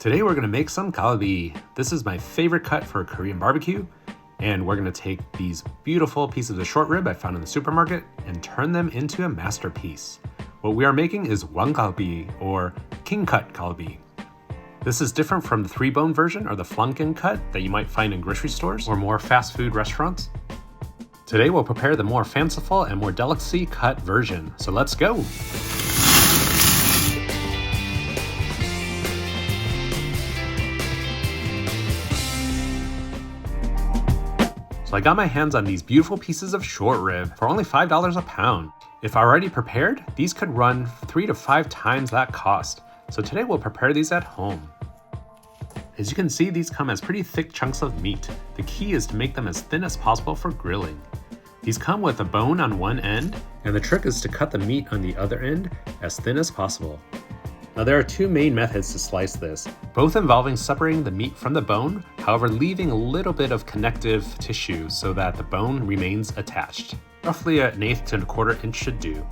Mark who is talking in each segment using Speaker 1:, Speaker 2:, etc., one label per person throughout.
Speaker 1: Today we're gonna make some galbi. This is my favorite cut for Korean barbecue, and we're gonna take these beautiful pieces of short rib I found in the supermarket and turn them into a masterpiece. What we are making is galbi, or king cut galbi. This is different from the 3-bone version or the flanken cut that you might find in grocery stores or more fast food restaurants. Today we'll prepare the more fanciful and more delicacy cut version, so let's go! So I got my hands on these beautiful pieces of short rib for only $5 a pound. If already prepared, these could run 3 to 5 times that cost. So today we'll prepare these at home. As you can see, these come as pretty thick chunks of meat. The key is to make them as thin as possible for grilling. These come with a bone on one end, and the trick is to cut the meat on the other end as thin as possible. Now there are 2 main methods to slice this, both involving separating the meat from the bone, however leaving a little bit of connective tissue so that the bone remains attached. Roughly 1/8 to 1/4 inch should do.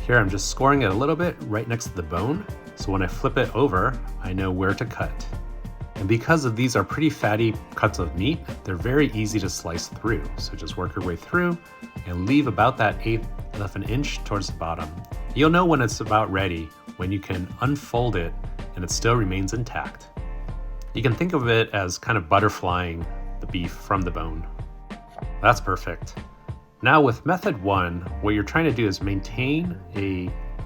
Speaker 1: Here I'm just scoring it a little bit right next to the bone, so when I flip it over, I know where to cut. And because of these are pretty fatty cuts of meat, they're very easy to slice through. So just work your way through and leave about that 1/8 of an inch towards the bottom. You'll know when it's about ready, when you can unfold it and it still remains intact. You can think of it as kind of butterflying the beef from the bone. That's perfect. Now with method 1, what you're trying to do is maintain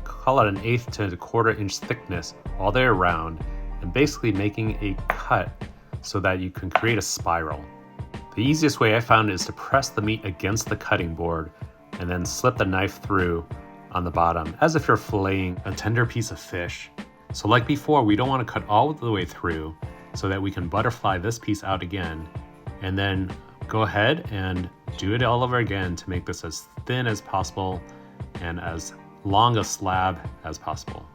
Speaker 1: call it an 1/8 to 1/4 inch thickness all the way around, and basically making a cut so that you can create a spiral. The easiest way I found is to press the meat against the cutting board and then slip the knife through on the bottom as if you're filleting a tender piece of fish. So like before, we don't want to cut all the way through so that we can butterfly this piece out again, and then go ahead and do it all over again to make this as thin as possible and as long a slab as possible.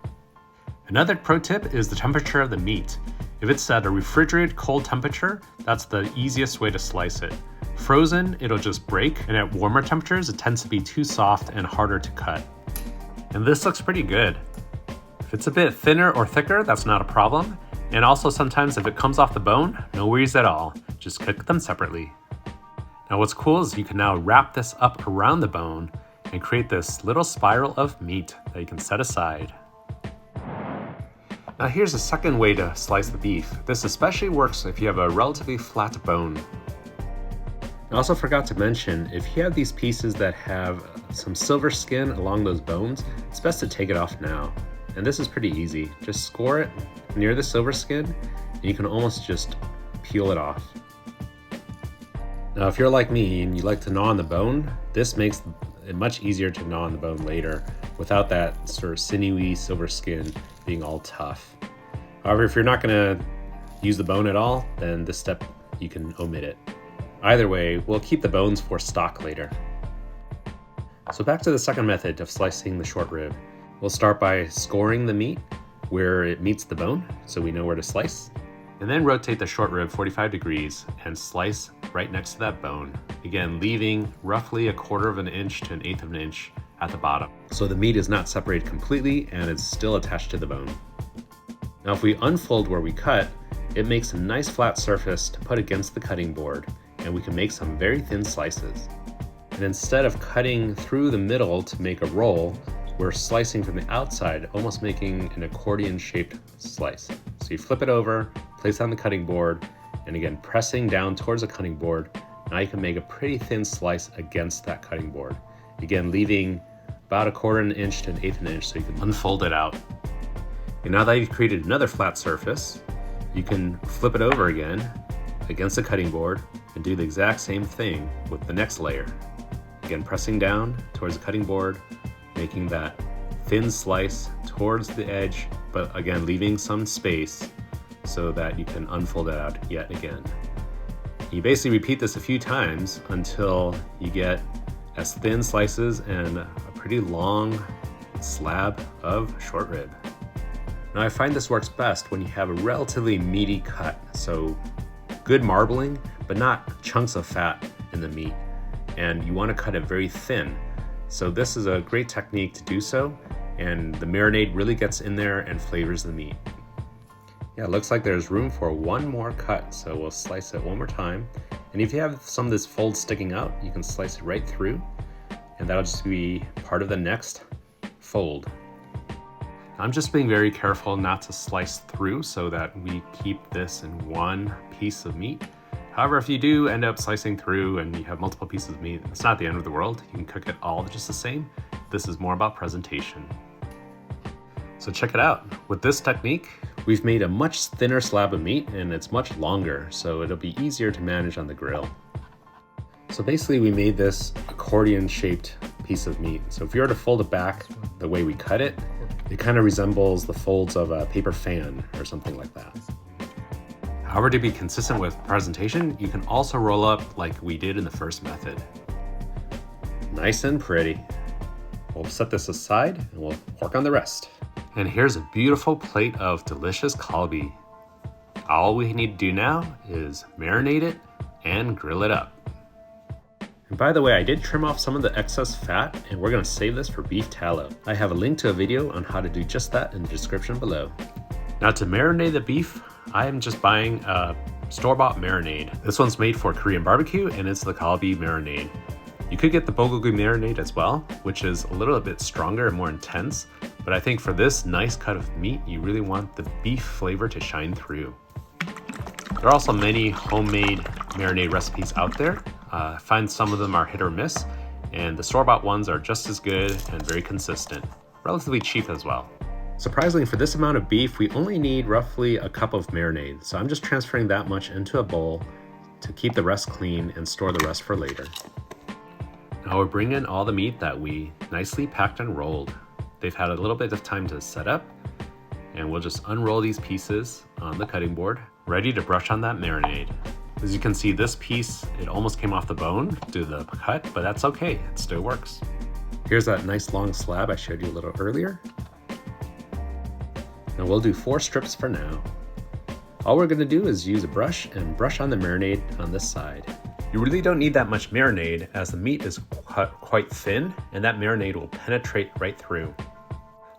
Speaker 1: Another pro tip is the temperature of the meat. If it's at a refrigerated cold temperature, that's the easiest way to slice it. Frozen, it'll just break, and at warmer temperatures, it tends to be too soft and harder to cut. And this looks pretty good. If it's a bit thinner or thicker, that's not a problem. And also sometimes if it comes off the bone, no worries at all. Just cook them separately. Now what's cool is you can now wrap this up around the bone and create this little spiral of meat that you can set aside. Now here's a second way to slice the beef. This especially works if you have a relatively flat bone. I also forgot to mention, if you have these pieces that have some silver skin along those bones, it's best to take it off now. And this is pretty easy. Just score it near the silver skin, and you can almost just peel it off. Now if you're like me and you like to gnaw on the bone, this makes it much easier to gnaw on the bone later without that sort of sinewy silver skin being all tough. However, if you're not gonna use the bone at all, then this step you can omit it. Either way, we'll keep the bones for stock later. So back to the second method of slicing the short rib. We'll start by scoring the meat where it meets the bone, so we know where to slice. And then rotate the short rib 45 degrees and slice right next to that bone. Again, leaving roughly 1/4 of an inch to 1/8 of an inch at the bottom. So the meat is not separated completely and it's still attached to the bone. Now if we unfold where we cut, it makes a nice flat surface to put against the cutting board, and we can make some very thin slices. And instead of cutting through the middle to make a roll, we're slicing from the outside, almost making an accordion-shaped slice. So you flip it over, place it on the cutting board, and again, pressing down towards the cutting board, now you can make a pretty thin slice against that cutting board. Again, leaving about 1/4 inch to 1/8 of an inch so you can unfold it out. And now that you've created another flat surface, you can flip it over again against the cutting board and do the exact same thing with the next layer. Again, pressing down towards the cutting board, making that thin slice towards the edge, but again, leaving some space so that you can unfold it out yet again. You basically repeat this a few times until you get as thin slices and a pretty long slab of short rib. Now I find this works best when you have a relatively meaty cut, so good marbling, but not chunks of fat in the meat. And you want to cut it very thin. So this is a great technique to do so, and the marinade really gets in there and flavors the meat. Yeah, it looks like there's room for one more cut, so we'll slice it one more time. And if you have some of this fold sticking out, you can slice it right through, and that'll just be part of the next fold. I'm just being very careful not to slice through so that we keep this in one piece of meat. However, if you do end up slicing through and you have multiple pieces of meat, it's not the end of the world. You can cook it all just the same. This is more about presentation. So check it out. With this technique, we've made a much thinner slab of meat and it's much longer, so it'll be easier to manage on the grill. So basically we made this accordion shaped piece of meat. So if you were to fold it back the way we cut it, it kind of resembles the folds of a paper fan or something like that. However, to be consistent with presentation, you can also roll up like we did in the first method. Nice and pretty. We'll set this aside and we'll work on the rest. And here's a beautiful plate of delicious kalbi. All we need to do now is marinate it and grill it up. And by the way, I did trim off some of the excess fat and we're gonna save this for beef tallow. I have a link to a video on how to do just that in the description below. Now to marinate the beef, I am just buying a store-bought marinade. This one's made for Korean barbecue and it's the kalbi marinade. You could get the bulgogi marinade as well, which is a little bit stronger and more intense, but I think for this nice cut of meat, you really want the beef flavor to shine through. There are also many homemade marinade recipes out there. I find some of them are hit or miss, and the store-bought ones are just as good and very consistent, relatively cheap as well. Surprisingly, for this amount of beef, we only need roughly a cup of marinade, so I'm just transferring that much into a bowl to keep the rest clean and store the rest for later. Now we'll bring in all the meat that we nicely packed and rolled. They've had a little bit of time to set up, and we'll just unroll these pieces on the cutting board, ready to brush on that marinade. As you can see, this piece, it almost came off the bone due to the cut, but that's okay, it still works. Here's that nice long slab I showed you a little earlier. And we'll do 4 strips for now. All we're gonna do is use a brush and brush on the marinade on this side. You really don't need that much marinade as the meat is cut quite thin and that marinade will penetrate right through.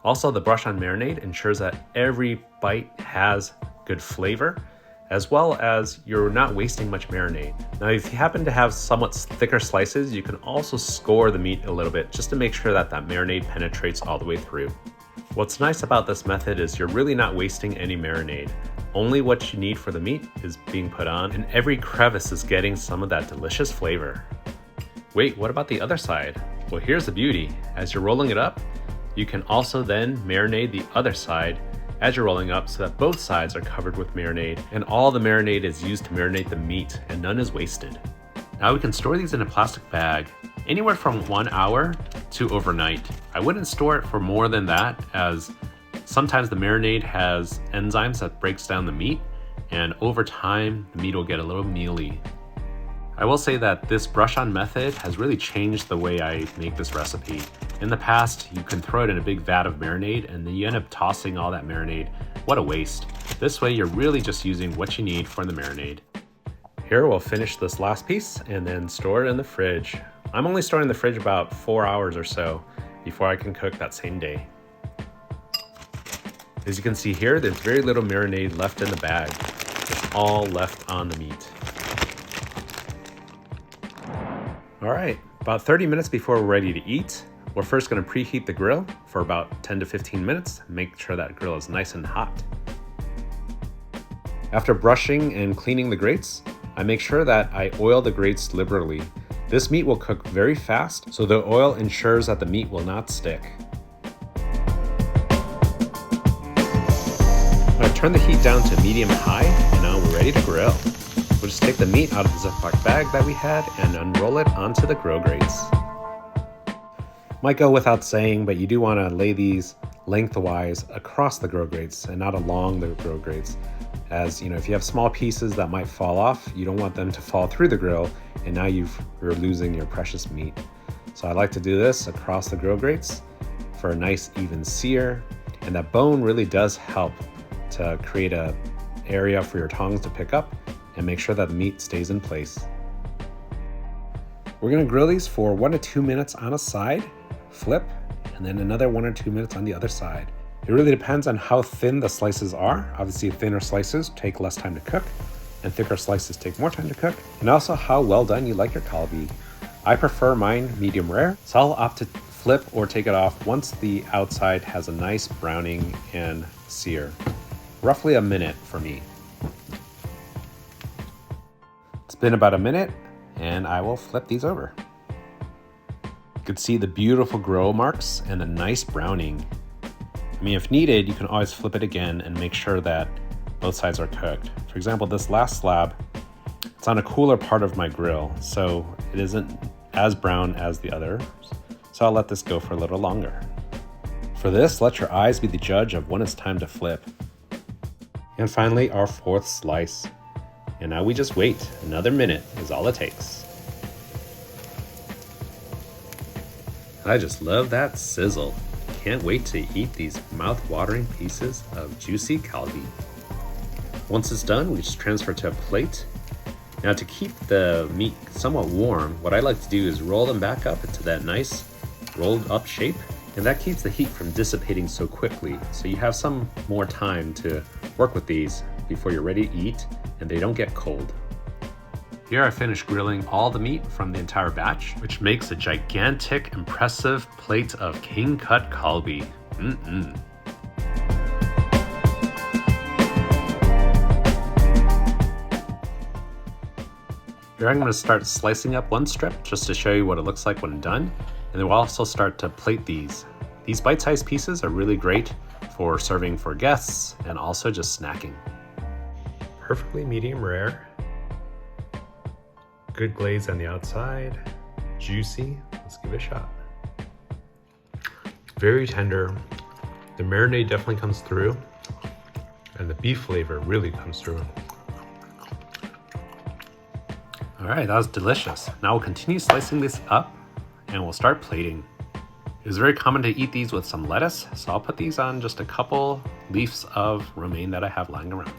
Speaker 1: Also, the brush on marinade ensures that every bite has good flavor, as well as you're not wasting much marinade. Now, if you happen to have somewhat thicker slices, you can also score the meat a little bit just to make sure that that marinade penetrates all the way through. What's nice about this method is you're really not wasting any marinade. Only what you need for the meat is being put on, and every crevice is getting some of that delicious flavor. Wait, what about the other side? Well, here's the beauty. As you're rolling it up, you can also then marinate the other side as you're rolling up so that both sides are covered with marinade, and all the marinade is used to marinate the meat and none is wasted. Now we can store these in a plastic bag, anywhere from 1 hour to overnight. I wouldn't store it for more than that, as sometimes the marinade has enzymes that breaks down the meat, and over time, the meat will get a little mealy. I will say that this brush-on method has really changed the way I make this recipe. In the past, you can throw it in a big vat of marinade, and then you end up tossing all that marinade. What a waste. This way, you're really just using what you need for the marinade. Here, we'll finish this last piece and then store it in the fridge. I'm only storing in the fridge about 4 hours or so before I can cook that same day. As you can see here, there's very little marinade left in the bag. It's all left on the meat. All right, about 30 minutes before we're ready to eat, we're first gonna preheat the grill for about 10 to 15 minutes. Make sure that grill is nice and hot. After brushing and cleaning the grates, I make sure that I oil the grates liberally. This meat will cook very fast, so the oil ensures that the meat will not stick. I turn the heat down to medium-high, and now we're ready to grill. We'll just take the meat out of the Ziploc bag that we had and unroll it onto the grill grates. Might go without saying, but you do want to lay these lengthwise across the grill grates and not along the grill grates. As you know, if you have small pieces that might fall off, you don't want them to fall through the grill, and now you're losing your precious meat. So I like to do this across the grill grates for a nice even sear, and that bone really does help to create an area for your tongs to pick up and make sure that the meat stays in place. We're gonna grill these for 1 to 2 minutes on a side, flip, and then another 1 or 2 minutes on the other side. It really depends on how thin the slices are. Obviously, thinner slices take less time to cook, and thicker slices take more time to cook, and also how well done you like your kalbi. I prefer mine medium rare, so I'll opt to flip or take it off once the outside has a nice browning and sear. Roughly a minute for me. It's been about a minute, and I will flip these over. You can see the beautiful grill marks and the nice browning. I mean, if needed, you can always flip it again and make sure that both sides are cooked. For example, this last slab, it's on a cooler part of my grill, so it isn't as brown as the others. So I'll let this go for a little longer. For this, let your eyes be the judge of when it's time to flip. And finally, our fourth slice. And now we just wait. Another minute is all it takes. I just love that sizzle. Can't wait to eat these mouth-watering pieces of juicy kalbi. Once it's done, we just transfer to a plate. Now to keep the meat somewhat warm, what I like to do is roll them back up into that nice rolled up shape, and that keeps the heat from dissipating so quickly, so you have some more time to work with these before you're ready to eat and they don't get cold. Here I finished grilling all the meat from the entire batch, which makes a gigantic, impressive plate of king cut kalbi. Here I'm going to start slicing up one strip just to show you what it looks like when done, and then we'll also start to plate these. These bite-sized pieces are really great for serving for guests and also just snacking. Perfectly medium rare. Good glaze on the outside, juicy. Let's give it a shot. Very tender. The marinade definitely comes through, and the beef flavor really comes through. All right, that was delicious. Now we'll continue slicing this up, and we'll start plating. It is very common to eat these with some lettuce, so I'll put these on just a couple leaves of romaine that I have lying around.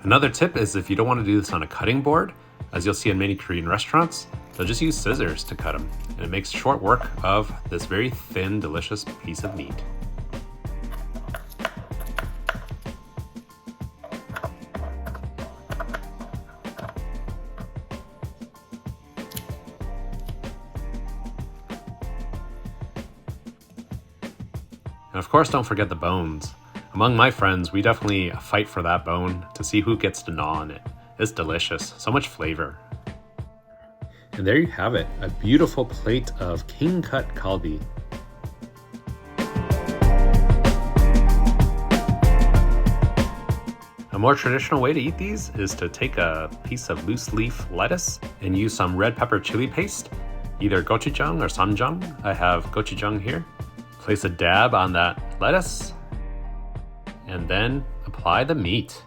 Speaker 1: Another tip is if you don't want to do this on a cutting board, as you'll see in many Korean restaurants, they'll just use scissors to cut them, and it makes short work of this very thin, delicious piece of meat. And of course, don't forget the bones. Among my friends, we definitely fight for that bone to see who gets to gnaw on it. It's delicious, so much flavor. And there you have it, a beautiful plate of king cut kalbi. A more traditional way to eat these is to take a piece of loose leaf lettuce and use some red pepper chili paste, either gochujang or samjang. I have gochujang here. Place a dab on that lettuce, and then apply the meat.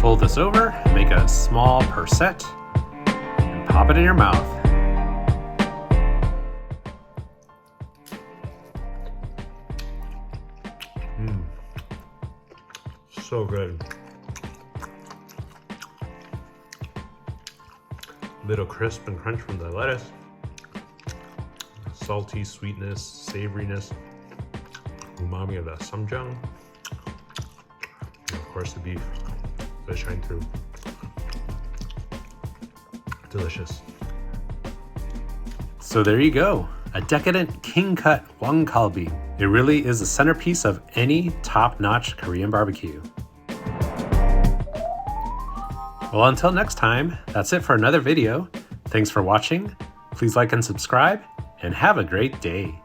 Speaker 1: Fold this over, make a small percet, and pop it in your mouth. So good. Little crisp and crunch from the lettuce. Salty sweetness, savoriness, umami of that samjang, and of course the beef that shine through. Delicious. So there you go, a decadent king cut wang kalbi. It really is the centerpiece of any top-notch Korean barbecue. Well, until next time, that's it for another video. Thanks for watching. Please like and subscribe, and have a great day.